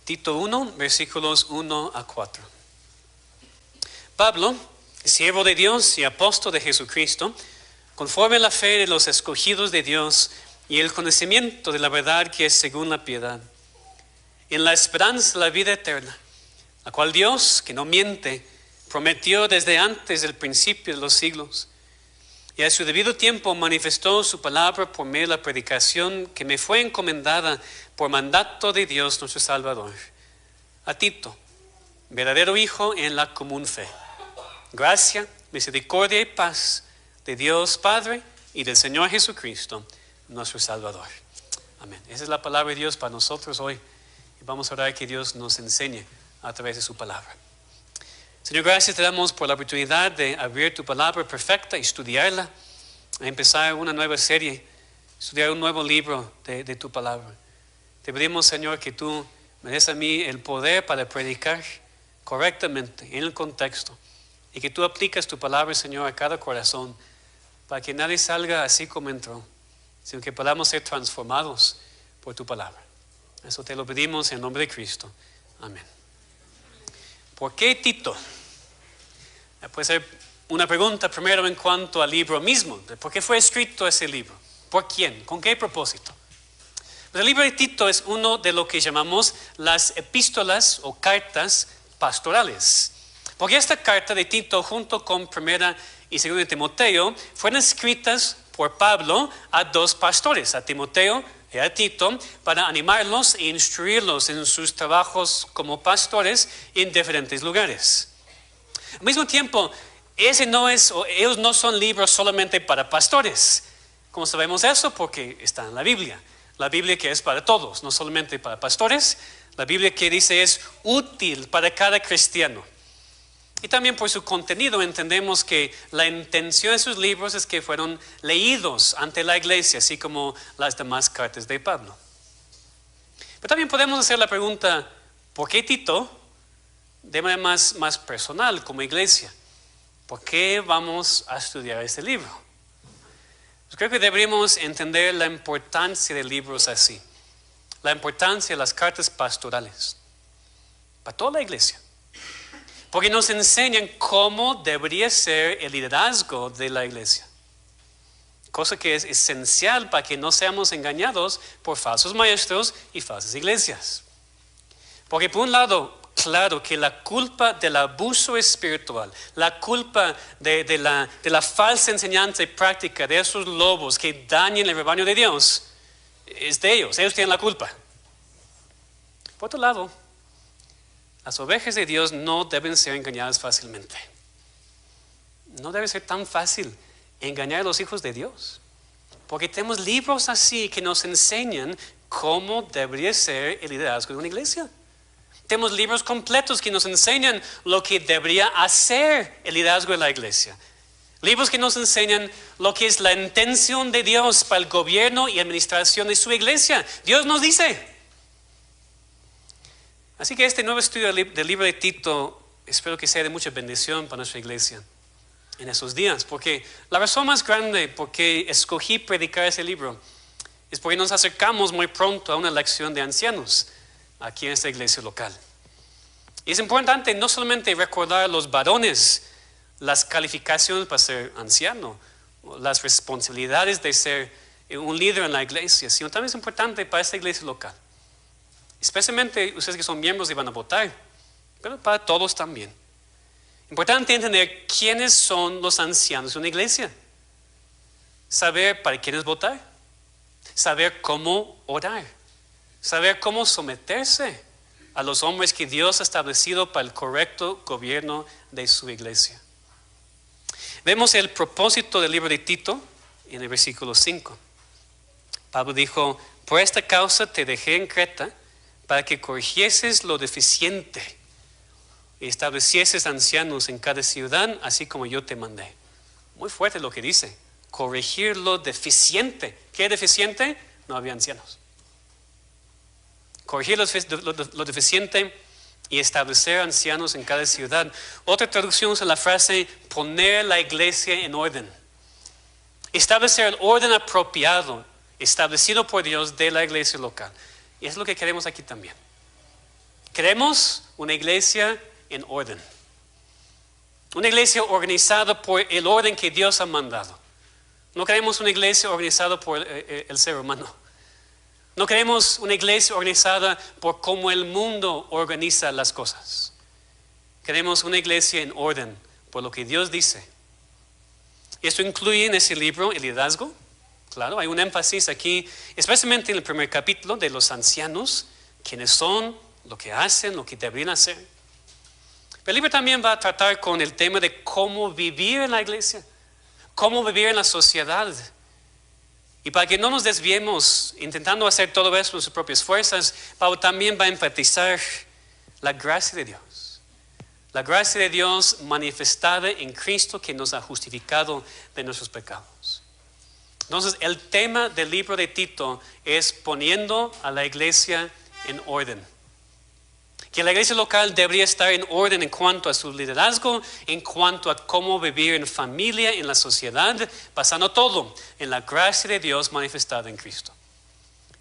Tito 1, versículos 1 a 4. Pablo, siervo de Dios y apóstol de Jesucristo, conforme a la fe de los escogidos de Dios y el conocimiento de la verdad que es según la piedad, en la esperanza de la vida eterna, la cual Dios, que no miente, prometió desde antes del principio de los siglos, y a su debido tiempo manifestó su palabra por medio de la predicación que me fue encomendada por mandato de Dios nuestro Salvador. A Tito, verdadero hijo en la común fe. Gracia, misericordia y paz de Dios Padre y del Señor Jesucristo, nuestro Salvador. Amén. Esa es la palabra de Dios para nosotros hoy. Y vamos a orar que Dios nos enseñe a través de su palabra. Señor, gracias te damos por la oportunidad de abrir tu palabra perfecta y estudiarla, a empezar una nueva serie, estudiar un nuevo libro de tu palabra. Te pedimos, Señor, que tú me des a mí el poder para predicar correctamente en el contexto y que tú aplicas tu palabra, Señor, a cada corazón para que nadie salga así como entró, sino que podamos ser transformados por tu palabra. Eso te lo pedimos en nombre de Cristo. Amén. ¿Por qué Tito? Puede ser una pregunta primero en cuanto al libro mismo. ¿Por qué fue escrito ese libro? ¿Por quién? ¿Con qué propósito? Pues el libro de Tito es uno de lo que llamamos las epístolas o cartas pastorales. Porque esta carta de Tito junto con primera y segunda de Timoteo fueron escritas por Pablo a dos pastores, a Timoteo y a Tito, para animarlos e instruirlos en sus trabajos como pastores en diferentes lugares. Al mismo tiempo, ellos no son libros solamente para pastores. ¿Cómo sabemos eso? Porque está en la Biblia. La Biblia que es para todos, no solamente para pastores. La Biblia que dice es útil para cada cristiano. Y también por su contenido entendemos que la intención de sus libros es que fueron leídos ante la iglesia, así como las demás cartas de Pablo. Pero también podemos hacer la pregunta, ¿por qué Tito? De manera más personal como iglesia. ¿Por qué vamos a estudiar este libro? Pues creo que deberíamos entender la importancia de libros así. La importancia de las cartas pastorales. Para toda la iglesia. Porque nos enseñan cómo debería ser el liderazgo de la iglesia. Cosa que es esencial para que no seamos engañados por falsos maestros y falsas iglesias. Porque por un lado, claro que la culpa del abuso espiritual, la culpa de la falsa enseñanza y práctica de esos lobos que dañan el rebaño de Dios, es de ellos tienen la culpa. Por otro lado, las ovejas de Dios no deben ser engañadas fácilmente. No debe ser tan fácil engañar a los hijos de Dios. Porque tenemos libros así que nos enseñan cómo debería ser el liderazgo de una iglesia. Tenemos libros completos que nos enseñan lo que debería hacer el liderazgo de la iglesia. Libros que nos enseñan lo que es la intención de Dios para el gobierno y administración de su iglesia. Dios nos dice. Así que este nuevo estudio del libro de Tito espero que sea de mucha bendición para nuestra iglesia en esos días. Porque la razón más grande por qué escogí predicar ese libro es porque nos acercamos muy pronto a una elección de ancianos aquí en esta iglesia local. Y es importante no solamente recordar a los varones las calificaciones para ser anciano, las responsabilidades de ser un líder en la iglesia, sino también es importante para esta iglesia local. Especialmente ustedes que son miembros y van a votar, pero para todos también. Importante entender quiénes son los ancianos de una iglesia. Saber para quiénes votar. Saber cómo orar. Saber cómo someterse a los hombres que Dios ha establecido para el correcto gobierno de su iglesia. Vemos el propósito del libro de Tito en el versículo 5. Pablo dijo, por esta causa te dejé en Creta para que corrigieses lo deficiente y establecieses ancianos en cada ciudad, así como yo te mandé. Muy fuerte lo que dice, corregir lo deficiente. ¿Qué deficiente? No había ancianos. Corregir lo deficiente y establecer ancianos en cada ciudad. Otra traducción es la frase, poner la iglesia en orden. Establecer el orden apropiado, establecido por Dios de la iglesia local. Y es lo que queremos aquí también. Queremos una iglesia en orden. Una iglesia organizada por el orden que Dios ha mandado. No queremos una iglesia organizada por el ser humano. No queremos una iglesia organizada por cómo el mundo organiza las cosas. Queremos una iglesia en orden por lo que Dios dice. Esto incluye en ese libro el liderazgo. Claro, hay un énfasis aquí, especialmente en el primer capítulo de los ancianos, quiénes son, lo que hacen, lo que deberían hacer. Pero el libro también va a tratar con el tema de cómo vivir en la iglesia, cómo vivir en la sociedad. Y para que no nos desviemos intentando hacer todo eso con sus propias fuerzas, Pablo también va a enfatizar la gracia de Dios. La gracia de Dios manifestada en Cristo que nos ha justificado de nuestros pecados. Entonces, el tema del libro de Tito es poniendo a la iglesia en orden. Que la iglesia local debería estar en orden en cuanto a su liderazgo, en cuanto a cómo vivir en familia, en la sociedad, basando todo en la gracia de Dios manifestada en Cristo.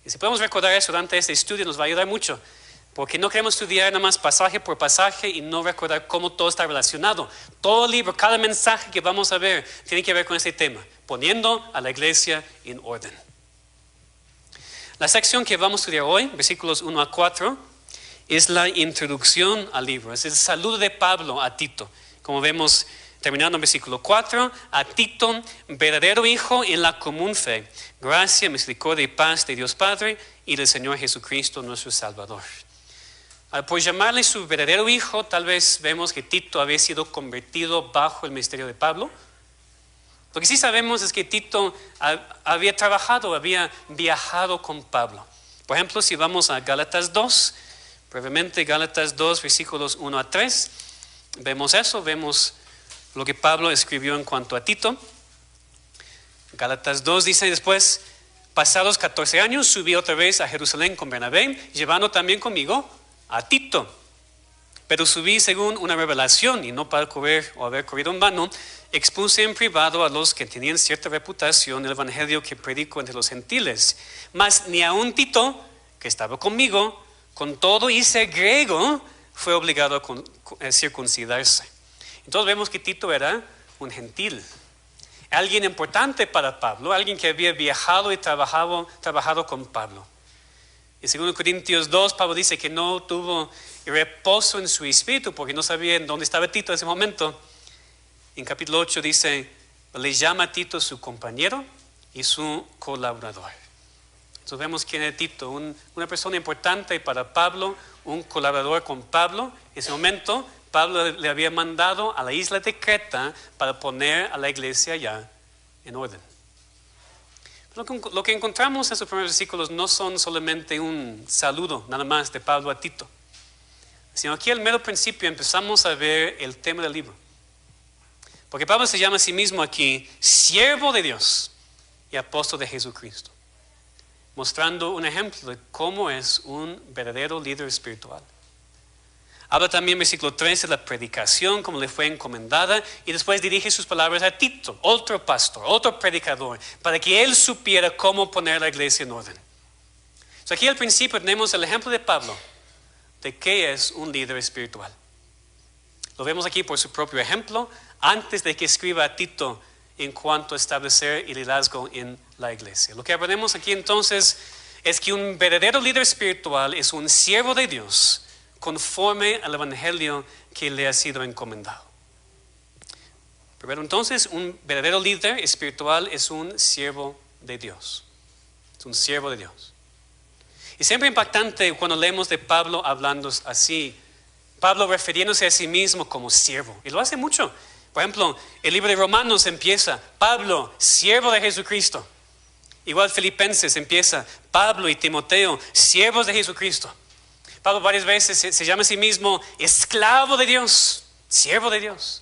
Y si podemos recordar eso durante este estudio nos va a ayudar mucho, porque no queremos estudiar nada más pasaje por pasaje y no recordar cómo todo está relacionado. Todo el libro, cada mensaje que vamos a ver tiene que ver con ese tema, poniendo a la iglesia en orden. La sección que vamos a estudiar hoy, versículos 1 a 4, es la introducción al libro, es el saludo de Pablo a Tito. Como vemos terminando en versículo 4, a Tito, verdadero hijo en la común fe, gracia, misericordia y paz de Dios Padre y del Señor Jesucristo nuestro Salvador. Por llamarle su verdadero hijo, tal vez vemos que Tito había sido convertido bajo el ministerio de Pablo. Lo que sí sabemos es que Tito había trabajado, había viajado con Pablo. Por ejemplo, si vamos a Gálatas 2, brevemente Gálatas 2, versículos 1 a 3, vemos eso, vemos lo que Pablo escribió en cuanto a Tito. Gálatas 2 dice: después, pasados 14 años, subí otra vez a Jerusalén con Bernabé, llevando también conmigo a Tito. Pero subí según una revelación y no para correr o haber corrido en vano. Expuse en privado a los que tenían cierta reputación el evangelio que predico entre los gentiles. Mas ni aun Tito, que estaba conmigo, con todo y ser griego, fue obligado a circuncidarse. Entonces vemos que Tito era un gentil, alguien importante para Pablo, alguien que había viajado y trabajado con Pablo. En 2 Corintios 2, Pablo dice que no tuvo reposo en su espíritu porque no sabía dónde estaba Tito en ese momento. En capítulo 8 dice, le llama a Tito su compañero y su colaborador. Entonces vemos quién era Tito, una persona importante para Pablo, un colaborador con Pablo. En ese momento Pablo le había mandado a la isla de Creta para poner a la iglesia allá en orden. Lo que encontramos en esos primeros versículos no son solamente un saludo nada más de Pablo a Tito, sino aquí al mero principio empezamos a ver el tema del libro. Porque Pablo se llama a sí mismo aquí siervo de Dios y apóstol de Jesucristo, mostrando un ejemplo de cómo es un verdadero líder espiritual. Habla también en versículo 13 de la predicación, como le fue encomendada, y después dirige sus palabras a Tito, otro pastor, otro predicador, para que él supiera cómo poner la iglesia en orden. Entonces aquí al principio tenemos el ejemplo de Pablo, de qué es un líder espiritual. Lo vemos aquí por su propio ejemplo, antes de que escriba a Tito en cuanto a establecer el liderazgo en la iglesia. Lo que aprendemos aquí entonces es que un verdadero líder espiritual es un siervo de Dios, conforme al evangelio que le ha sido encomendado. Primero entonces, un verdadero líder espiritual es un siervo de Dios. Es un siervo de Dios. Y siempre impactante cuando leemos de Pablo hablando así, Pablo refiriéndose a sí mismo como siervo. Y lo hace mucho. Por ejemplo, el libro de Romanos empieza, Pablo, siervo de Jesucristo. Igual Filipenses empieza, Pablo y Timoteo, siervos de Jesucristo. Pablo varias veces se llama a sí mismo esclavo de Dios, siervo de Dios.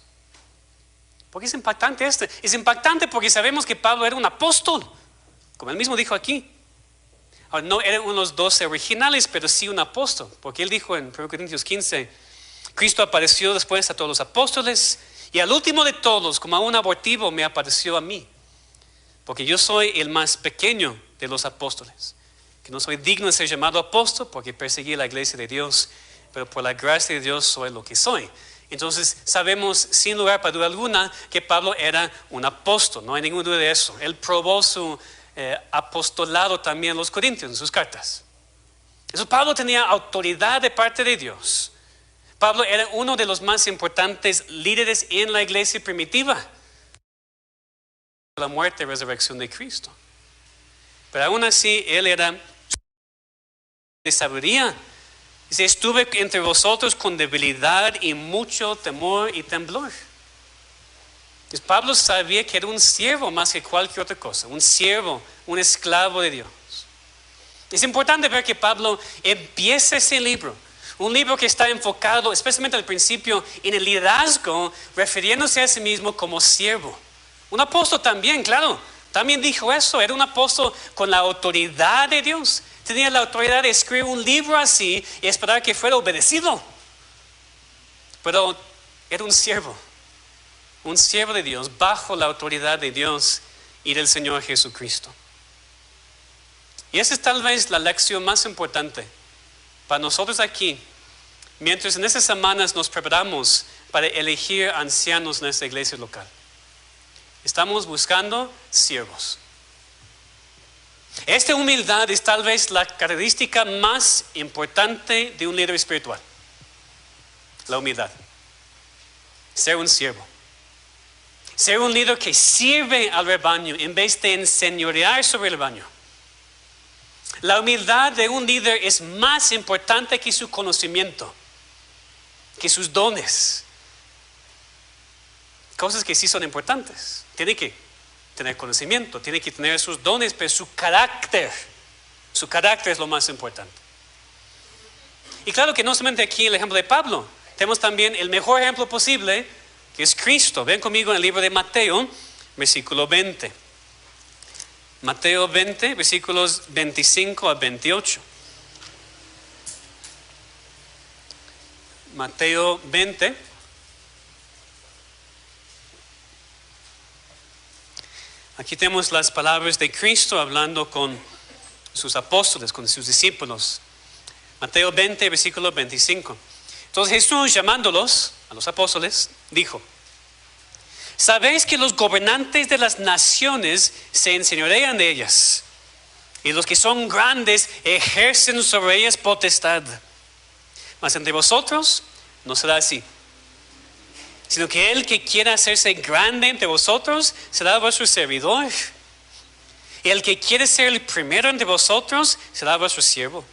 ¿Por qué es impactante esto? Es impactante porque sabemos que Pablo era un apóstol, como él mismo dijo aquí. Ahora, no era uno de los 12 originales, pero sí un apóstol, porque él dijo en 1 Corintios 15, Cristo apareció después a todos los apóstoles y al último de todos, como a un abortivo, me apareció a mí, porque yo soy el más pequeño de los apóstoles. Que no soy digno de ser llamado apóstol porque perseguí la iglesia de Dios pero por la gracia de Dios soy lo que soy. Entonces sabemos sin lugar para duda alguna que Pablo era un apóstol, no hay ninguna duda de eso. Él probó su apostolado también en los Corintios, en sus cartas. Entonces Pablo tenía autoridad de parte de Dios. Pablo era uno de los más importantes líderes en la iglesia primitiva. La muerte y resurrección de Cristo. Pero aún así él era de sabiduría. Dice, estuve entre vosotros con debilidad y mucho temor y temblor. Entonces, Pablo sabía que era un siervo más que cualquier otra cosa. Un siervo, un esclavo de Dios. Es importante ver que Pablo empieza ese libro. Un libro que está enfocado, especialmente al principio, en el liderazgo, refiriéndose a sí mismo como siervo. Un apóstol también, claro, también dijo eso. Era un apóstol con la autoridad de Dios. Tenía la autoridad de escribir un libro así y esperar que fuera obedecido. Pero era un siervo de Dios, bajo la autoridad de Dios y del Señor Jesucristo. Y esa es tal vez la lección más importante para nosotros aquí, mientras en estas semanas nos preparamos para elegir ancianos en nuestra iglesia local. Estamos buscando siervos. Esta humildad es tal vez la característica más importante de un líder espiritual. La humildad. Ser un siervo. Ser un líder que sirve al rebaño en vez de enseñorear sobre el rebaño. La humildad de un líder es más importante que su conocimiento, que sus dones. Cosas que sí son importantes. Tiene que tener conocimiento, tiene que tener sus dones, pero su carácter es lo más importante. Y claro que no solamente aquí el ejemplo de Pablo, tenemos también el mejor ejemplo posible, que es Cristo. Ven conmigo en el libro de Mateo, versículo 20. Mateo 20, versículos 25 a 28. Mateo 20. Aquí tenemos las palabras de Cristo hablando con sus apóstoles, con sus discípulos. Mateo 20, versículo 25. Entonces Jesús, llamándolos, a los apóstoles, dijo: sabéis que los gobernantes de las naciones se enseñorean de ellas, y los que son grandes ejercen sobre ellas potestad. Mas entre vosotros no será así, sino que el que quiera hacerse grande entre vosotros será vuestro servidor. Y el que quiere ser el primero entre vosotros será vuestro siervo.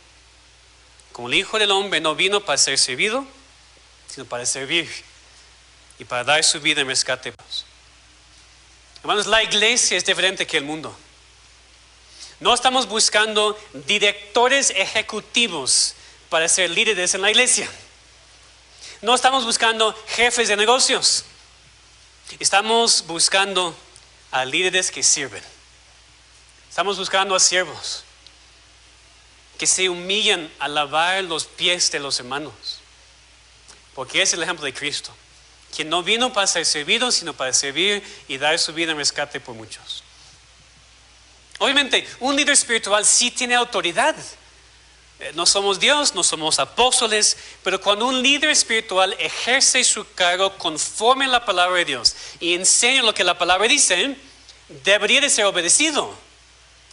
Como el Hijo del Hombre no vino para ser servido, sino para servir y para dar su vida en rescate. Hermanos, la iglesia es diferente que el mundo. No estamos buscando directores ejecutivos para ser líderes en la iglesia. No estamos buscando jefes de negocios. Estamos buscando a líderes que sirven. Estamos buscando a siervos que se humillan a lavar los pies de los hermanos. Porque es el ejemplo de Cristo, quien no vino para ser servido, sino para servir y dar su vida en rescate por muchos. Obviamente, un líder espiritual sí tiene autoridad. No somos Dios, no somos apóstoles, pero cuando un líder espiritual ejerce su cargo conforme a la palabra de Dios y enseña lo que la palabra dice, debería de ser obedecido.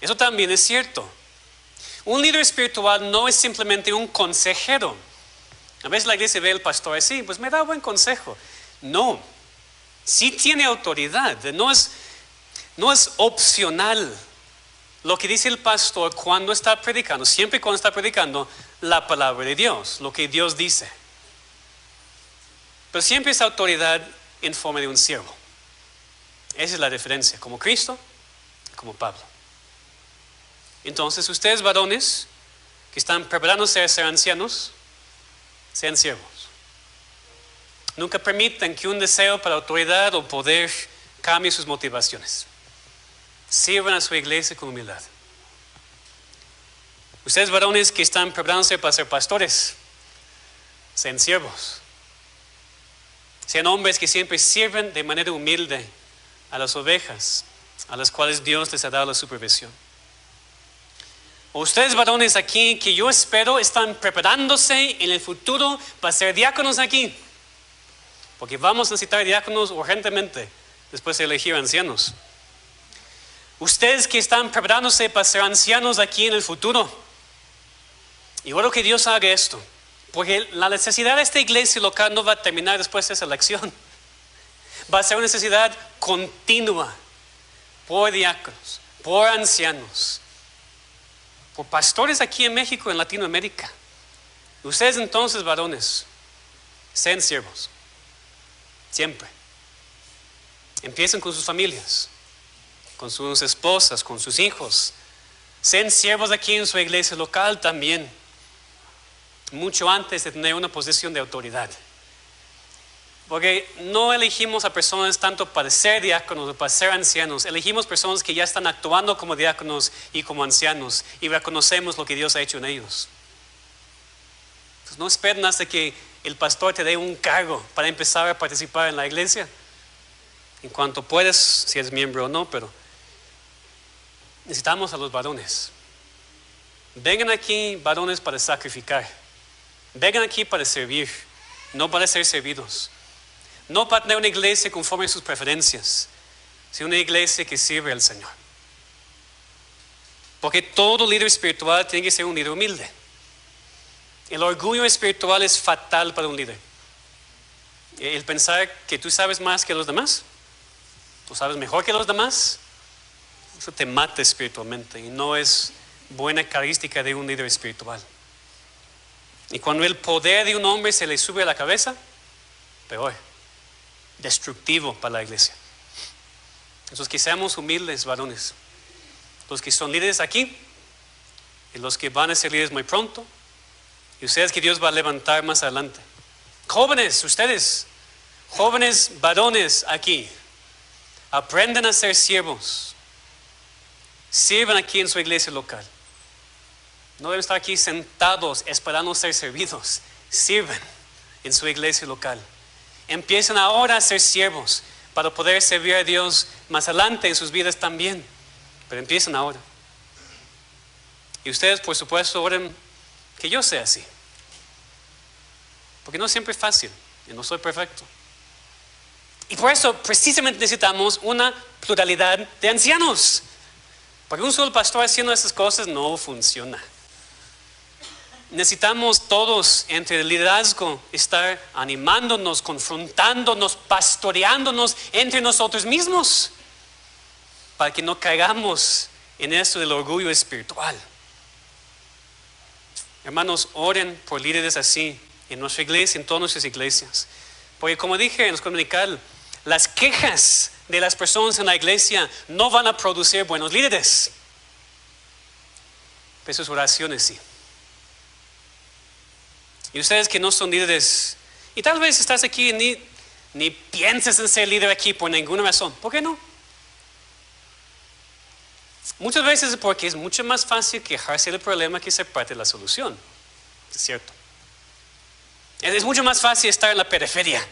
Eso también es cierto. Un líder espiritual no es simplemente un consejero. A veces la iglesia ve al pastor así, pues me da buen consejo. No, sí tiene autoridad, no es opcional. Lo que dice el pastor cuando está predicando, siempre cuando está predicando la palabra de Dios, lo que Dios dice. Pero siempre es autoridad en forma de un siervo. Esa es la diferencia, como Cristo, como Pablo. Entonces, ustedes varones que están preparándose a ser ancianos, sean siervos. Nunca permitan que un deseo para autoridad o poder cambie sus motivaciones. Sirvan a su iglesia con humildad. Ustedes varones que están preparándose para ser pastores, sean siervos. Sean hombres que siempre sirven de manera humilde a las ovejas a las cuales Dios les ha dado la supervisión. Ustedes varones aquí que yo espero están preparándose en el futuro para ser diáconos aquí. Porque vamos a necesitar diáconos urgentemente después de elegir ancianos. Ustedes que están preparándose para ser ancianos aquí en el futuro. Y oro que Dios haga esto. Porque la necesidad de esta iglesia local no va a terminar después de esa elección. Va a ser una necesidad continua por diáconos, por ancianos, por pastores aquí en México, en Latinoamérica. Ustedes entonces, varones, sean siervos. Siempre. Empiecen con sus familias, con sus esposas, con sus hijos. Sean siervos aquí en su iglesia local también. Mucho antes de tener una posición de autoridad. Porque no elegimos a personas tanto para ser diáconos o para ser ancianos. Elegimos personas que ya están actuando como diáconos y como ancianos. Y reconocemos lo que Dios ha hecho en ellos. Entonces no esperen hasta que el pastor te dé un cargo para empezar a participar en la iglesia. En cuanto puedes, si eres miembro o no, pero necesitamos a los varones. Vengan aquí, varones, para sacrificar. Vengan aquí para servir, no para ser servidos. No para tener una iglesia conforme a sus preferencias, sino una iglesia que sirve al Señor. Porque todo líder espiritual tiene que ser un líder humilde. El orgullo espiritual es fatal para un líder. El pensar que tú sabes más que los demás, tú sabes mejor que los demás, eso te mata espiritualmente y no es buena característica de un líder espiritual. Y cuando el poder de un hombre se le sube a la cabeza, peor, destructivo para la iglesia. Entonces que seamos humildes, varones. Los que son líderes aquí y los que van a ser líderes muy pronto, y ustedes que Dios va a levantar más adelante. Jóvenes, ustedes, jóvenes varones aquí, aprendan a ser siervos. Sirvan aquí en su iglesia local. No deben estar aquí sentados esperando ser servidos. Sirvan en su iglesia local. Empiecen ahora a ser siervos para poder servir a Dios más adelante en sus vidas también. Pero empiecen ahora. Y ustedes, por supuesto, oren que yo sea así. Porque no siempre es fácil. Y no soy perfecto. Y por eso precisamente necesitamos una pluralidad de ancianos. Porque un solo pastor haciendo esas cosas no funciona. Necesitamos todos entre el liderazgo estar animándonos, confrontándonos, pastoreándonos entre nosotros mismos para que no caigamos en eso del orgullo espiritual. Hermanos, oren por líderes así en nuestra iglesia, en todas nuestras iglesias. Porque como dije en los comunicados, las quejas de las personas en la iglesia no van a producir buenos líderes. Pero sus oraciones sí. Y ustedes que no son líderes, y tal vez estás aquí y ni pienses en ser líder aquí por ninguna razón. ¿Por qué no? Muchas veces es porque es mucho más fácil quejarse del problema que ser parte de la solución. Es cierto. Es mucho más fácil estar en la periferia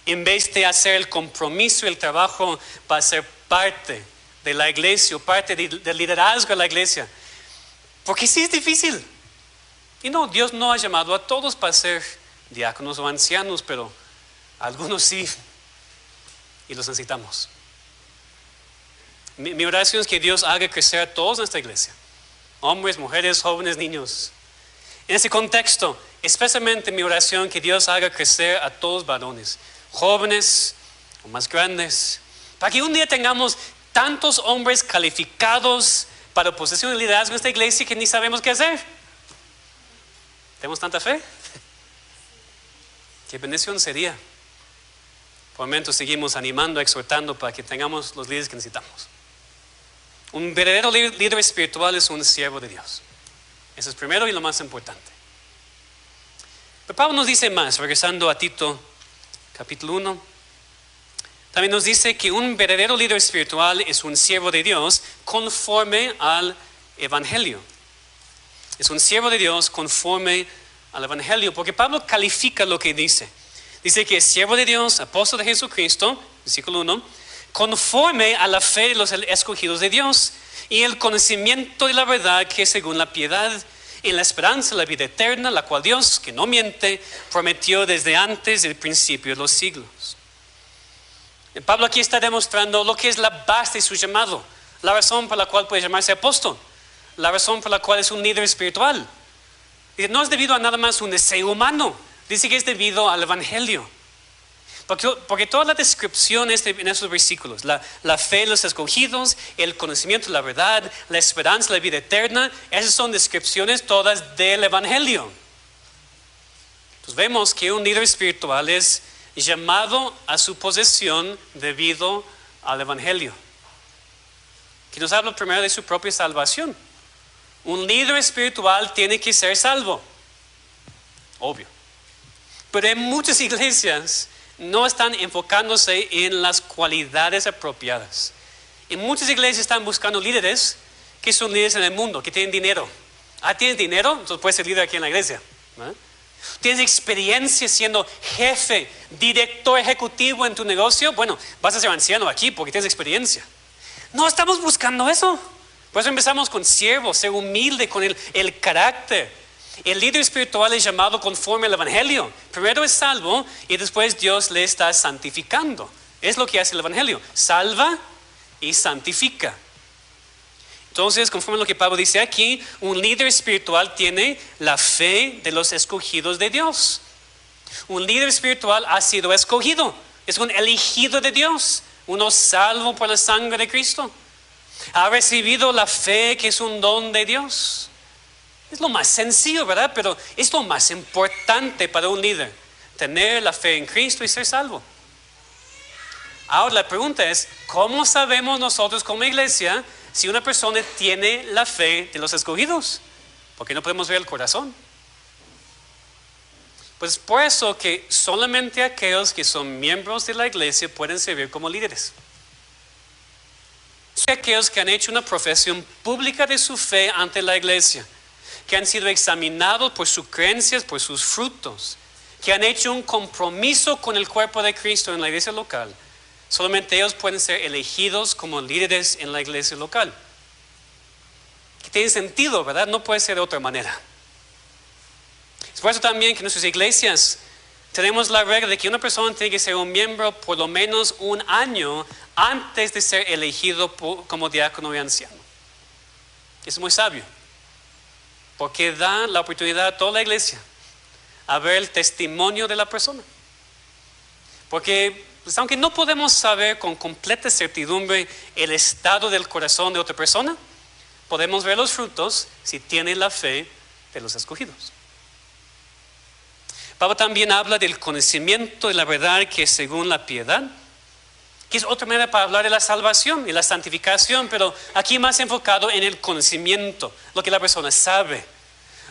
en vez de hacer el compromiso y el trabajo para ser parte de la iglesia o parte del liderazgo de la iglesia. Porque sí es difícil. Y no, Dios no ha llamado a todos para ser diáconos o ancianos, pero algunos sí, y los necesitamos. Mi oración es que Dios haga crecer a todos en esta iglesia, hombres, mujeres, jóvenes, niños. En ese contexto, especialmente mi oración que Dios haga crecer a todos varones, jóvenes o más grandes, para que un día tengamos tantos hombres calificados para posesión de liderazgo en esta iglesia que ni sabemos qué hacer. ¿Tenemos tanta fe? Qué bendición sería. Por momentos seguimos animando, exhortando para que tengamos los líderes que necesitamos. Un verdadero líder espiritual es un siervo de Dios. Eso es primero y lo más importante. Pero Pablo nos dice más, regresando a Tito, capítulo 1. También nos dice que un verdadero líder espiritual es un siervo de Dios conforme al Evangelio. Es un siervo de Dios conforme al Evangelio, porque Pablo califica lo que dice. Dice que es siervo de Dios, apóstol de Jesucristo, versículo 1, conforme a la fe de los escogidos de Dios. y el conocimiento de la verdad que es según la piedad, en la esperanza de la vida eterna, la cual Dios, que no miente, prometió desde antes del principio de los siglos. Pablo aquí está demostrando lo que es la base de su llamado, la razón por la cual puede llamarse apóstol, la razón por la cual es un líder espiritual. Dice, no es debido a nada más un deseo humano, dice que es debido al Evangelio. Porque toda la descripción en estos versículos, la fe de los escogidos, el conocimiento de la verdad, la esperanza de la vida eterna, esas son descripciones todas del Evangelio. Entonces vemos que un líder espiritual es llamado a su posesión debido al Evangelio, que nos habla primero de su propia salvación. Un líder espiritual tiene que ser salvo, obvio. Pero en muchas iglesias no están enfocándose en las cualidades apropiadas. En muchas iglesias están buscando líderes que son líderes en el mundo, que tienen dinero. ¿Tienes dinero? Entonces puedes ser líder aquí en la iglesia, ¿no? ¿Tienes experiencia siendo jefe, director ejecutivo en tu negocio? Bueno, vas a ser anciano aquí porque tienes experiencia. No estamos buscando eso. Por eso empezamos con siervo, ser humilde con el carácter. El líder espiritual es llamado conforme al Evangelio. Primero es salvo y después Dios le está santificando. Es lo que hace el Evangelio. Salva y santifica. Entonces, conforme a lo que Pablo dice aquí, un líder espiritual tiene la fe de los escogidos de Dios. Un líder espiritual ha sido escogido. Es un elegido de Dios. Uno salvo por la sangre de Cristo. Ha recibido la fe que es un don de Dios. Es lo más sencillo, ¿verdad? Pero es lo más importante para un líder. Tener la fe en Cristo y ser salvo. Ahora la pregunta es, ¿cómo sabemos nosotros como iglesia si una persona tiene la fe de los escogidos? Porque no podemos ver el corazón. Pues por eso que solamente aquellos que son miembros de la iglesia pueden servir como líderes. Aquellos que han hecho una profesión pública de su fe ante la iglesia, que han sido examinados por sus creencias, por sus frutos, que han hecho un compromiso con el cuerpo de Cristo en la iglesia local, solamente ellos pueden ser elegidos como líderes en la iglesia local. Que tiene sentido, ¿verdad? No puede ser de otra manera. Es por eso también que en nuestras iglesias tenemos la regla de que una persona tiene que ser un miembro por lo menos un año antes de ser elegido como diácono y anciano. Es muy sabio, porque da la oportunidad a toda la iglesia a ver el testimonio de la persona. Porque pues, aunque no podemos saber con completa certidumbre el estado del corazón de otra persona, podemos ver los frutos si tiene la fe de los escogidos. Pablo también habla del conocimiento de la verdad que es según la piedad, que es otra manera para hablar de la salvación y la santificación, pero aquí más enfocado en el conocimiento, lo que la persona sabe.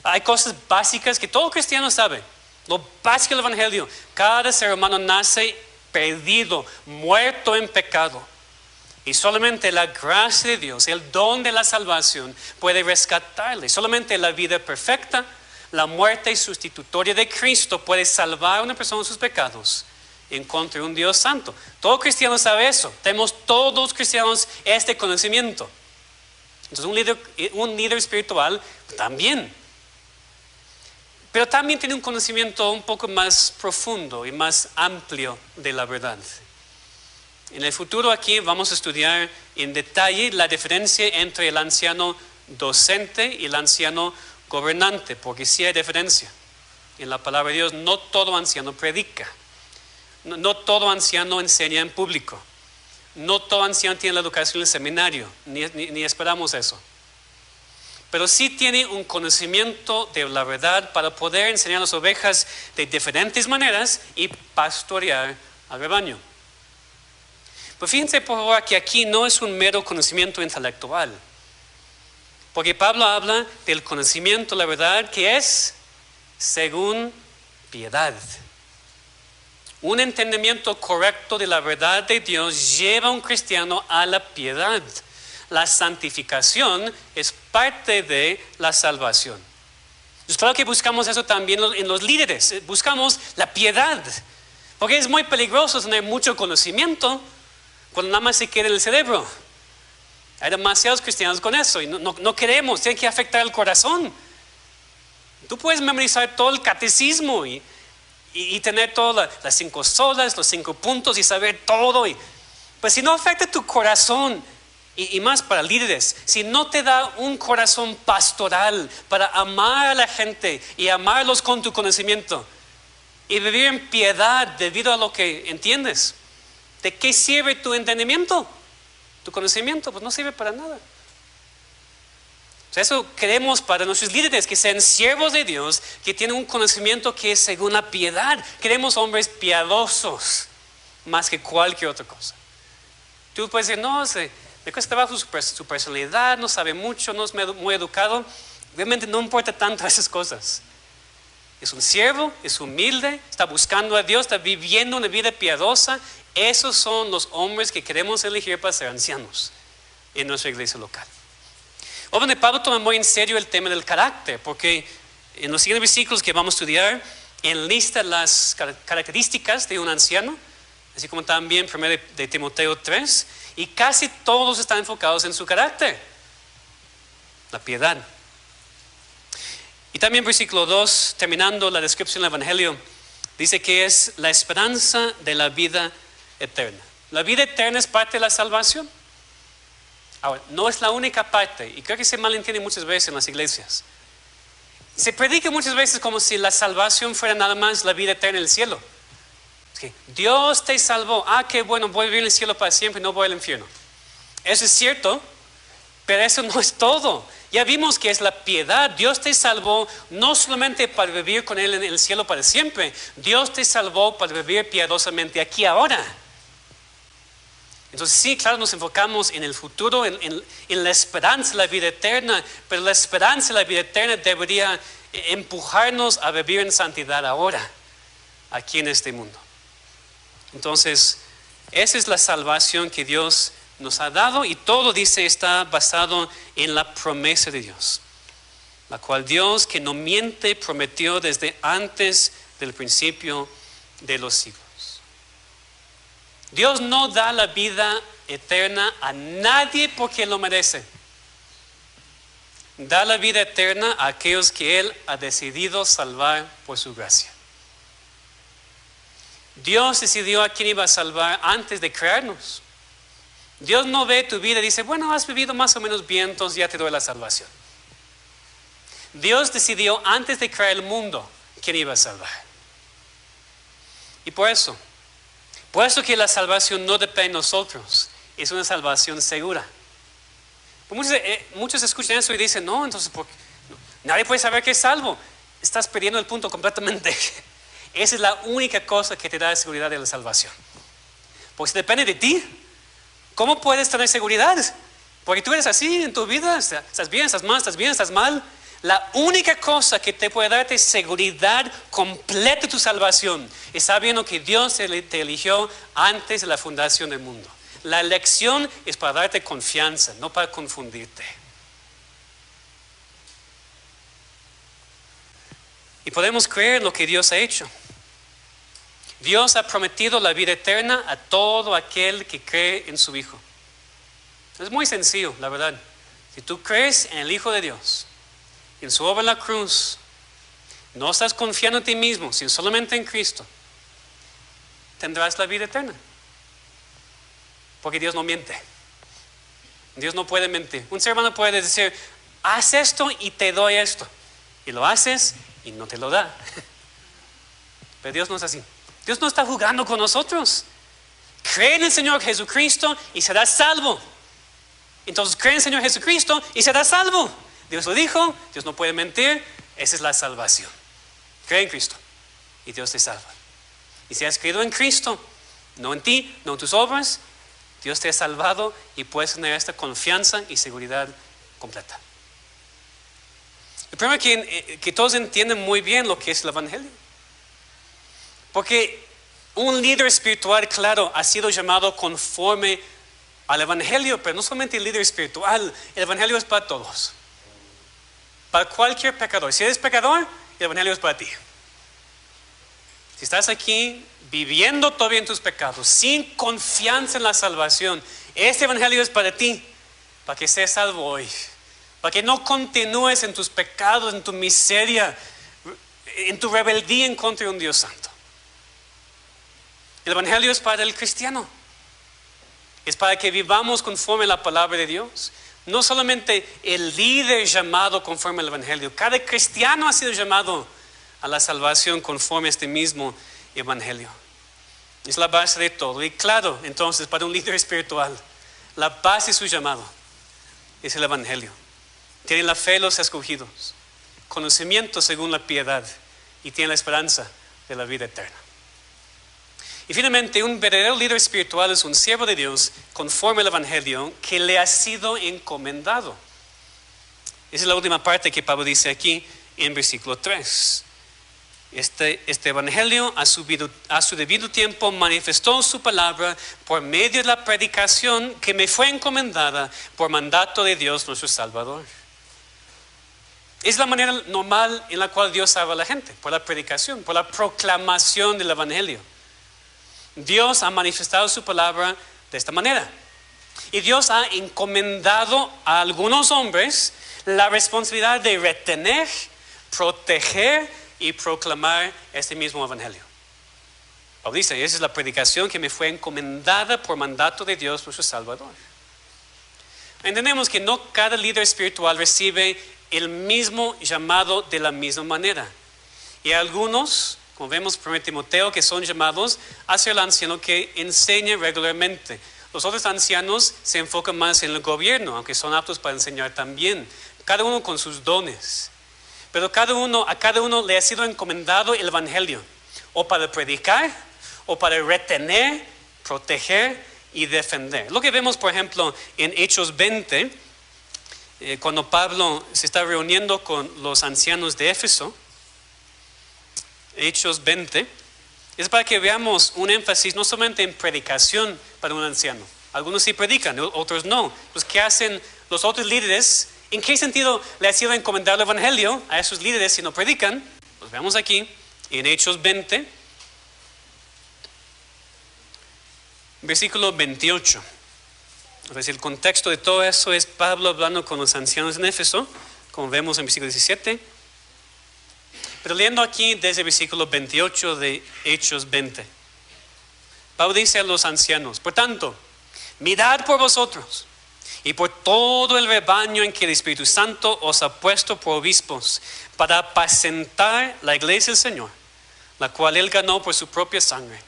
Hay cosas básicas que todo cristiano sabe, lo básico del Evangelio. Cada ser humano nace perdido, muerto en pecado. Y solamente la gracia de Dios, el don de la salvación puede rescatarle. Solamente la vida perfecta, la muerte sustitutoria de Cristo puede salvar a una persona de sus pecados en contra de un Dios santo. Todo cristiano sabe eso. Tenemos todos cristianos este conocimiento. Entonces un líder espiritual también. Pero también tiene un conocimiento un poco más profundo y más amplio de la verdad. En el futuro aquí vamos a estudiar en detalle la diferencia entre el anciano docente y el anciano gobernante, porque sí hay diferencia. En la palabra de Dios, no todo anciano predica. No todo anciano enseña en público. No todo anciano tiene la educación en el seminario, ni esperamos eso. Pero sí tiene un conocimiento de la verdad para poder enseñar a las ovejas de diferentes maneras y pastorear al rebaño. Pues fíjense por favor que aquí no es un mero conocimiento intelectual. Porque Pablo habla del conocimiento de la verdad que es según piedad. Un entendimiento correcto de la verdad de Dios lleva a un cristiano a la piedad. La santificación es parte de la salvación. Es claro que buscamos eso también en los líderes. Buscamos la piedad. Porque es muy peligroso tener mucho conocimiento cuando nada más se queda en el cerebro. Hay demasiados cristianos con eso y no queremos, tiene que afectar el corazón. Tú puedes memorizar todo el catecismo y tener todas las 5 solas, los 5 puntos y saber todo. Pues si no afecta tu corazón, y más para líderes, si no te da un corazón pastoral para amar a la gente y amarlos con tu conocimiento y vivir en piedad debido a lo que entiendes, ¿de qué sirve tu entendimiento? Tu conocimiento, pues no sirve para nada. O sea, eso queremos para nuestros líderes, que sean siervos de Dios, que tienen un conocimiento que es según la piedad. Queremos hombres piadosos más que cualquier otra cosa. Tú puedes decir, no, me cuesta trabajo su personalidad, no sabe mucho, no es muy educado. Realmente no importa tanto esas cosas. Es un siervo, es humilde, está buscando a Dios, está viviendo una vida piadosa. Esos son los hombres que queremos elegir para ser ancianos en nuestra iglesia local. Obviamente Pablo toma muy en serio el tema del carácter, porque en los siguientes versículos que vamos a estudiar, enlista las características de un anciano, así como también 1 de Timoteo 3, y casi todos están enfocados en su carácter, la piedad. Y también versículo 2, terminando la descripción del Evangelio, dice que es la esperanza de la vida eterna. La vida eterna es parte de la salvación. Ahora, no es la única parte, y creo que se malentiende muchas veces en las iglesias. Se predica muchas veces como si la salvación fuera nada más la vida eterna en el cielo. Es que Dios te salvó, qué bueno, voy a vivir en el cielo para siempre y no voy al infierno. Eso es cierto, pero eso no es todo. Ya vimos que es la piedad. Dios te salvó no solamente para vivir con Él en el cielo para siempre. Dios te salvó para vivir piadosamente aquí ahora. Entonces sí, claro, nos enfocamos en el futuro, en la esperanza de la vida eterna, pero la esperanza de la vida eterna debería empujarnos a vivir en santidad ahora, aquí en este mundo. Entonces, esa es la salvación que Dios nos ha dado, y todo, dice, está basado en la promesa de Dios, la cual Dios, que no miente, prometió desde antes del principio de los siglos. Dios no da la vida eterna a nadie porque lo merece. Da la vida eterna a aquellos que Él ha decidido salvar por su gracia. Dios decidió a quién iba a salvar antes de crearnos. Dios no ve tu vida y dice, bueno, has vivido más o menos bien, entonces ya te doy la salvación. Dios decidió antes de crear el mundo quién iba a salvar. Y por eso que la salvación no depende de nosotros, es una salvación segura. Muchos escuchan eso y dicen, no, entonces nadie puede saber que es salvo. Estás perdiendo el punto completamente. Esa es la única cosa que te da seguridad de la salvación. Porque si depende de ti, ¿cómo puedes tener seguridad? Porque tú eres así en tu vida, estás bien, estás mal, estás bien, estás mal. La única cosa que te puede darte seguridad completa de tu salvación es sabiendo que Dios te eligió antes de la fundación del mundo. La elección es para darte confianza, no para confundirte. Y podemos creer lo que Dios ha hecho. Dios ha prometido la vida eterna a todo aquel que cree en su Hijo. Es muy sencillo, la verdad. Si tú crees en el Hijo de Dios, en su obra en la cruz, no estás confiando en ti mismo, sino solamente en Cristo, tendrás la vida eterna. Porque Dios no miente. Dios no puede mentir. Un ser humano puede decir, haz esto y te doy esto. Y lo haces y no te lo da. Pero Dios no es así. Dios no está jugando con nosotros. Cree en el Señor Jesucristo y serás salvo. Entonces cree en el Señor Jesucristo y serás salvo. Dios lo dijo, Dios no puede mentir, esa es la salvación. Cree en Cristo y Dios te salva. Y si has creído en Cristo, no en ti, no en tus obras, Dios te ha salvado y puedes tener esta confianza y seguridad completa. El primero que todos entienden muy bien lo que es el Evangelio. Porque un líder espiritual, claro, ha sido llamado conforme al Evangelio, pero no solamente el líder espiritual, el Evangelio es para todos. Para cualquier pecador. Si eres pecador, el Evangelio es para ti. Si estás aquí viviendo todavía en tus pecados, sin confianza en la salvación, este Evangelio es para ti. para que seas salvo hoy, para que no continúes en tus pecados, en tu miseria, en tu rebeldía en contra de un Dios santo. El Evangelio es para el cristiano. Es para que vivamos conforme a la palabra de Dios. No solamente el líder llamado conforme al Evangelio. Cada cristiano ha sido llamado a la salvación conforme a este mismo Evangelio. Es la base de todo. Y claro, entonces, para un líder espiritual, la base de su llamado es el Evangelio. Tienen la fe los escogidos, conocimiento según la piedad, y tienen la esperanza de la vida eterna. Y finalmente, un verdadero líder espiritual es un siervo de Dios conforme al Evangelio que le ha sido encomendado. Esa es la última parte que Pablo dice aquí en versículo 3. Este Evangelio a su debido tiempo manifestó su palabra por medio de la predicación que me fue encomendada por mandato de Dios nuestro Salvador. Es la manera normal en la cual Dios salva a la gente, por la predicación, por la proclamación del Evangelio. Dios ha manifestado su palabra de esta manera. Y Dios ha encomendado a algunos hombres la responsabilidad de retener, proteger y proclamar este mismo Evangelio. Pablo dice, esa es la predicación que me fue encomendada por mandato de Dios nuestro Salvador. Entendemos que no cada líder espiritual recibe el mismo llamado de la misma manera. Y algunos, como vemos en 1 Timoteo, que son llamados a ser el anciano que enseña regularmente. Los otros ancianos se enfocan más en el gobierno, aunque son aptos para enseñar también. Cada uno con sus dones. Pero a cada uno le ha sido encomendado el Evangelio. O para predicar, o para retener, proteger y defender. Lo que vemos, por ejemplo, en Hechos 20, cuando Pablo se está reuniendo con los ancianos de Éfeso. Hechos 20, es para que veamos un énfasis no solamente en predicación para un anciano. Algunos sí predican, otros no. Pues, ¿qué hacen los otros líderes? ¿En qué sentido le ha sido encomendado el Evangelio a esos líderes si no predican? Pues veamos aquí en Hechos 20, versículo 28. Entonces, el contexto de todo eso es Pablo hablando con los ancianos en Éfeso, como vemos en versículo 17. Pero leyendo aquí desde el versículo 28 de Hechos 20. Pablo dice a los ancianos, por tanto, mirad por vosotros y por todo el rebaño en que el Espíritu Santo os ha puesto por obispos, para apacentar la iglesia del Señor, la cual Él ganó por su propia sangre.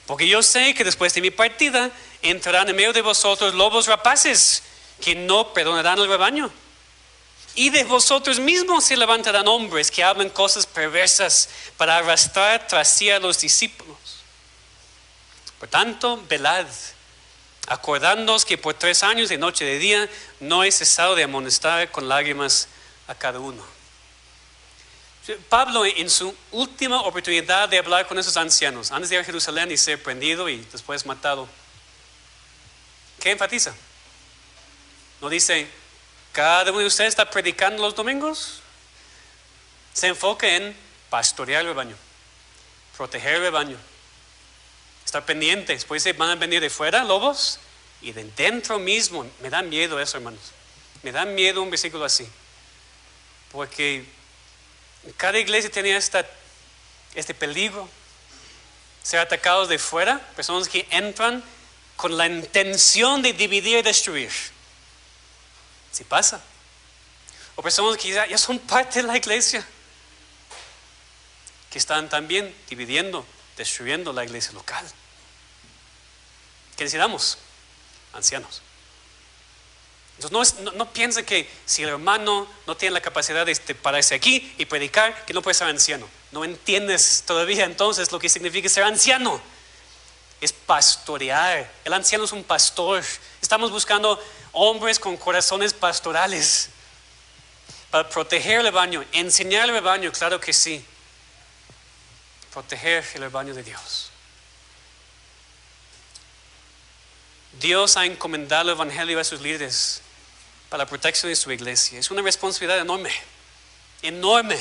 Porque yo sé que después de mi partida entrarán en medio de vosotros lobos rapaces, que no perdonarán el rebaño. Y de vosotros mismos se levantarán hombres que hablan cosas perversas para arrastrar tras sí a los discípulos. Por tanto, velad, acordándoos que por 3 años de noche y de día no he cesado de amonestar con lágrimas a cada uno. Pablo, en su última oportunidad de hablar con esos ancianos, antes de ir a Jerusalén y ser prendido y después matado, ¿qué enfatiza? No dice, cada uno de ustedes está predicando los domingos. Se enfoca en pastorear el rebaño, proteger el rebaño, estar pendientes. Después se van a venir de fuera lobos y de dentro mismo. Me da miedo eso, hermanos. Me da miedo un versículo así, porque cada iglesia tenía este peligro, ser atacados de fuera, personas que entran con la intención de dividir y destruir. Si pasa. O personas que ya son parte de la iglesia, que están también dividiendo, destruyendo la iglesia local. ¿Qué necesitamos? Ancianos. Entonces no piense que si el hermano no tiene la capacidad de pararse aquí y predicar, que no puede ser anciano. No entiendes todavía entonces lo que significa ser anciano. Es pastorear. El anciano es un pastor. Estamos buscando hombres con corazones pastorales para proteger el rebaño, enseñar el rebaño, claro que sí. Proteger el rebaño de Dios. Dios ha encomendado el Evangelio a sus líderes para la protección de su iglesia. Es una responsabilidad enorme, enorme,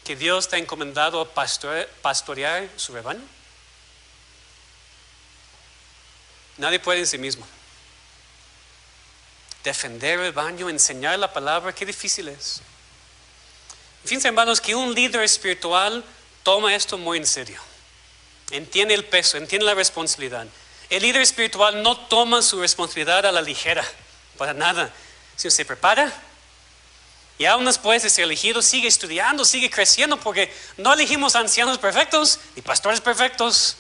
que Dios te ha encomendado a pastorear su rebaño. Nadie puede en sí mismo. defender el baño, enseñar la palabra, qué difícil es. Fíjense, hermanos, que un líder espiritual toma esto muy en serio. Entiende el peso, entiende la responsabilidad. El líder espiritual no toma su responsabilidad a la ligera, para nada. Si se prepara, y aún después de ser elegido, sigue estudiando, sigue creciendo, porque no elegimos ancianos perfectos ni pastores perfectos.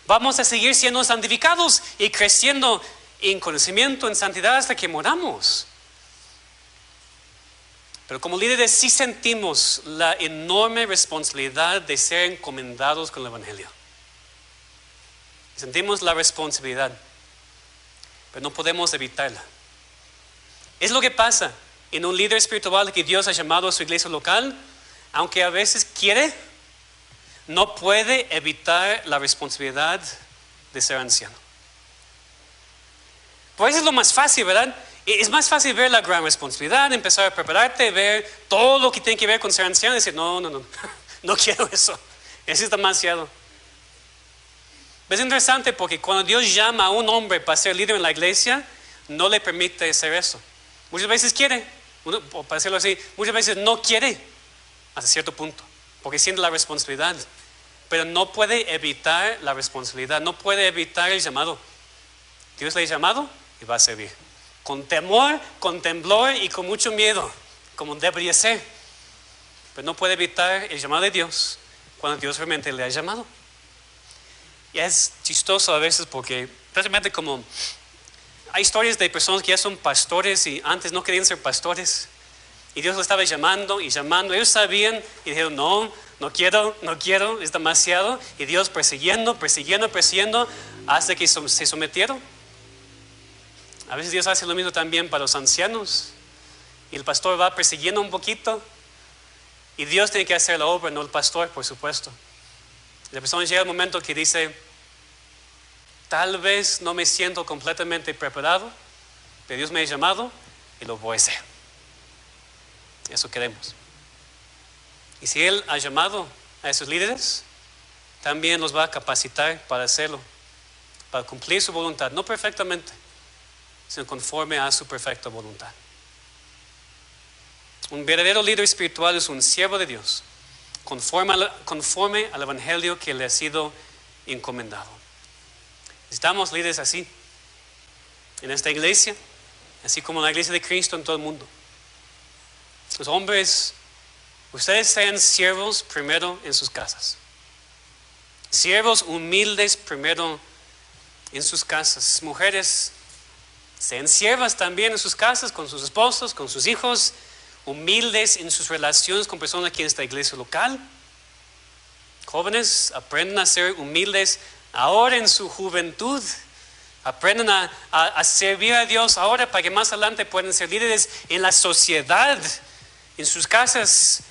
Vamos a seguir siendo santificados y creciendo en conocimiento, en santidad, hasta que moramos. Pero como líderes sí sentimos la enorme responsabilidad de ser encomendados con el Evangelio. Sentimos la responsabilidad, pero no podemos evitarla. Es lo que pasa en un líder espiritual que Dios ha llamado a su iglesia local, aunque a veces quiere, no puede evitar la responsabilidad de ser anciano. Por eso es lo más fácil, ¿verdad? Es más fácil ver la gran responsabilidad, empezar a prepararte, ver todo lo que tiene que ver con ser anciano y decir, no, no quiero eso es demasiado. Es interesante porque cuando Dios llama a un hombre para ser líder en la iglesia, no le permite hacer eso. Muchas veces quiere, o para decirlo así, muchas veces no quiere hasta cierto punto, porque siente la responsabilidad, pero no puede evitar la responsabilidad, no puede evitar el llamado. Dios le ha llamado y va a servir, con temor, con temblor y con mucho miedo, como debería ser, pero no puede evitar el llamado de Dios cuando Dios realmente le ha llamado. Y es chistoso a veces porque precisamente como hay historias de personas que ya son pastores y antes no querían ser pastores y Dios los estaba llamando y llamando, ellos sabían y dijeron no quiero, es demasiado, y Dios persiguiendo hasta que se sometieron. A veces Dios hace lo mismo también para los ancianos y el pastor va persiguiendo un poquito y Dios tiene que hacer la obra, no el pastor, por supuesto. La persona llega el momento que dice, tal vez no me siento completamente preparado, pero Dios me ha llamado y lo voy a hacer. Eso queremos. Y si Él ha llamado a esos líderes, también los va a capacitar para hacerlo, para cumplir su voluntad, no perfectamente, sino conforme a su perfecta voluntad. Un verdadero líder espiritual es un siervo de Dios, conforme al evangelio que le ha sido encomendado. Necesitamos líderes así en esta iglesia, así como en la iglesia de Cristo en todo el mundo. Los hombres, ustedes sean siervos primero en sus casas, siervos humildes primero en sus casas. Mujeres, sean siervas también en sus casas, con sus esposos, con sus hijos, humildes en sus relaciones con personas aquí en esta iglesia local. Jóvenes, aprendan a ser humildes ahora en su juventud. Aprendan a servir a Dios ahora para que más adelante puedan ser líderes en la sociedad, en sus casas,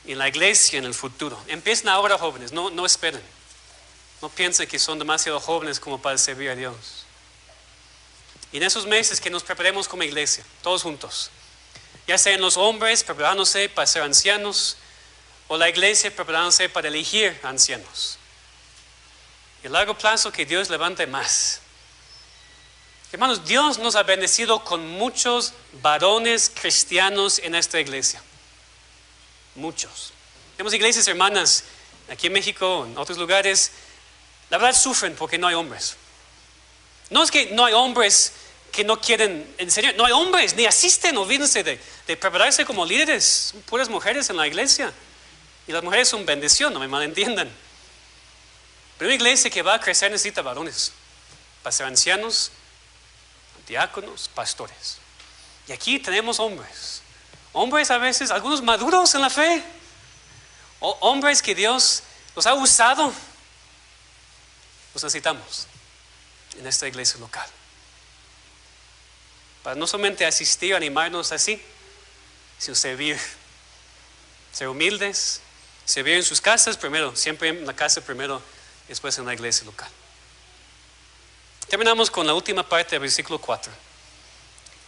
en la iglesia, en el futuro. Empiecen ahora, jóvenes, no esperen. No piensen que son demasiado jóvenes como para servir a Dios. Y en esos meses que nos preparemos como iglesia, todos juntos, ya sean los hombres preparándose para ser ancianos o la iglesia preparándose para elegir ancianos. Y a largo plazo que Dios levante más. Hermanos, Dios nos ha bendecido con muchos varones cristianos en esta iglesia. Muchos. Tenemos iglesias hermanas aquí en México, en otros lugares. La verdad sufren porque no hay hombres. No es que no hay hombres que no quieren enseñar, no hay hombres, ni asisten, olvídense de prepararse como líderes. Son puras mujeres en la iglesia. Y las mujeres son bendición, no me malentiendan. Pero una iglesia que va a crecer necesita varones para ser ancianos, diáconos, pastores. Y aquí tenemos hombres. Hombres a veces, algunos maduros en la fe. O hombres que Dios los ha usado. Los necesitamos en esta iglesia local. Para no solamente asistir, animarnos así, sino servir. Ser humildes, servir en sus casas primero, siempre en la casa primero, después en la iglesia local. Terminamos con la última parte del versículo 4,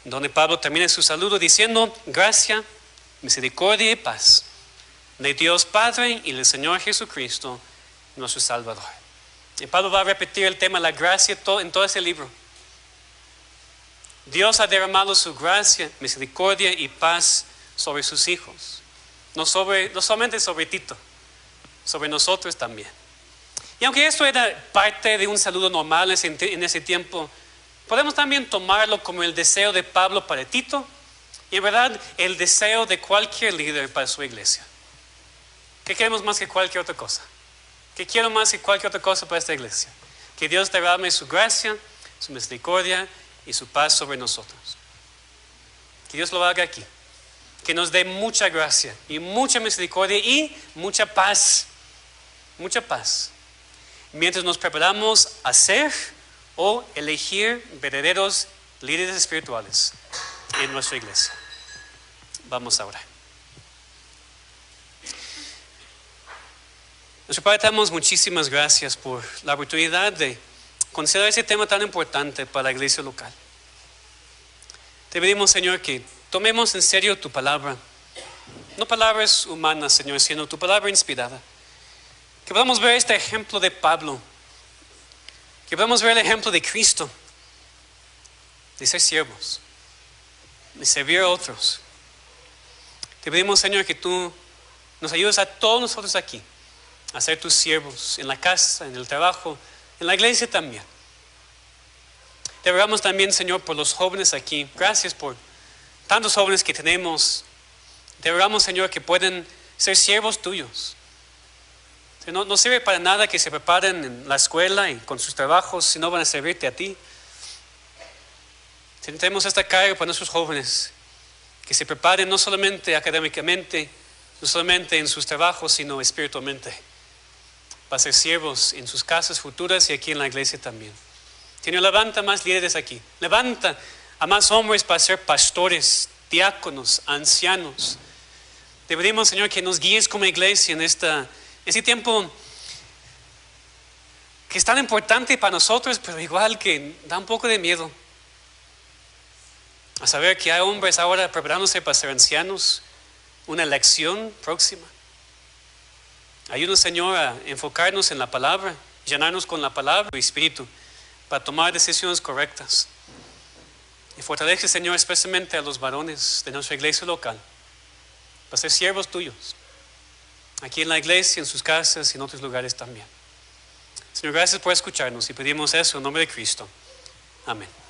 donde Pablo termina su saludo diciendo: gracia, misericordia y paz de Dios Padre y del Señor Jesucristo, nuestro Salvador. Y Pablo va a repetir el tema de la gracia en todo ese libro. Dios ha derramado su gracia, misericordia y paz sobre sus hijos. No solamente sobre Tito, sobre nosotros también. Y aunque esto era parte de un saludo normal en ese tiempo, podemos también tomarlo como el deseo de Pablo para Tito y en verdad el deseo de cualquier líder para su iglesia. ¿Qué queremos más que cualquier otra cosa? ¿Qué quiero más que cualquier otra cosa para esta iglesia? Que Dios derrame su gracia, su misericordia y su paz sobre nosotros. Que Dios lo haga aquí. Que nos dé mucha gracia y mucha misericordia y mucha paz. Mucha paz. Mientras nos preparamos a ser o elegir verdaderos líderes espirituales en nuestra iglesia. Vamos a orar. Nuestro Padre, te damos muchísimas gracias por la oportunidad de considerar ese tema tan importante para la iglesia local. Te pedimos, Señor, que tomemos en serio tu palabra. No palabras humanas, Señor, sino tu palabra inspirada. Que podamos ver este ejemplo de Pablo. Que podamos ver el ejemplo de Cristo. De ser siervos. De servir a otros. Te pedimos, Señor, que tú nos ayudes a todos nosotros aquí a ser tus siervos en la casa, en el trabajo, en la iglesia también. Te rogamos también, Señor, por los jóvenes aquí. Gracias por tantos jóvenes que tenemos. Te rogamos, Señor, que pueden ser siervos tuyos. No sirve para nada que se preparen en la escuela y con sus trabajos si no van a servirte a ti. Tenemos esta carga para nuestros jóvenes, que se preparen no solamente académicamente, no solamente en sus trabajos, sino espiritualmente, para ser siervos en sus casas futuras y aquí en la iglesia también. Señor, levanta más líderes aquí. Levanta a más hombres para ser pastores, diáconos, ancianos. Te pedimos, Señor, que nos guíes como iglesia en este tiempo que es tan importante para nosotros, pero igual que da un poco de miedo. A saber que hay hombres ahora preparándose para ser ancianos, una elección próxima. Ayúdanos, Señor, a enfocarnos en la palabra, llenarnos con la palabra y espíritu para tomar decisiones correctas. Y fortalece, Señor, especialmente a los varones de nuestra iglesia local para ser siervos tuyos, aquí en la iglesia, en sus casas y en otros lugares también. Señor, gracias por escucharnos y pedimos eso en nombre de Cristo. Amén.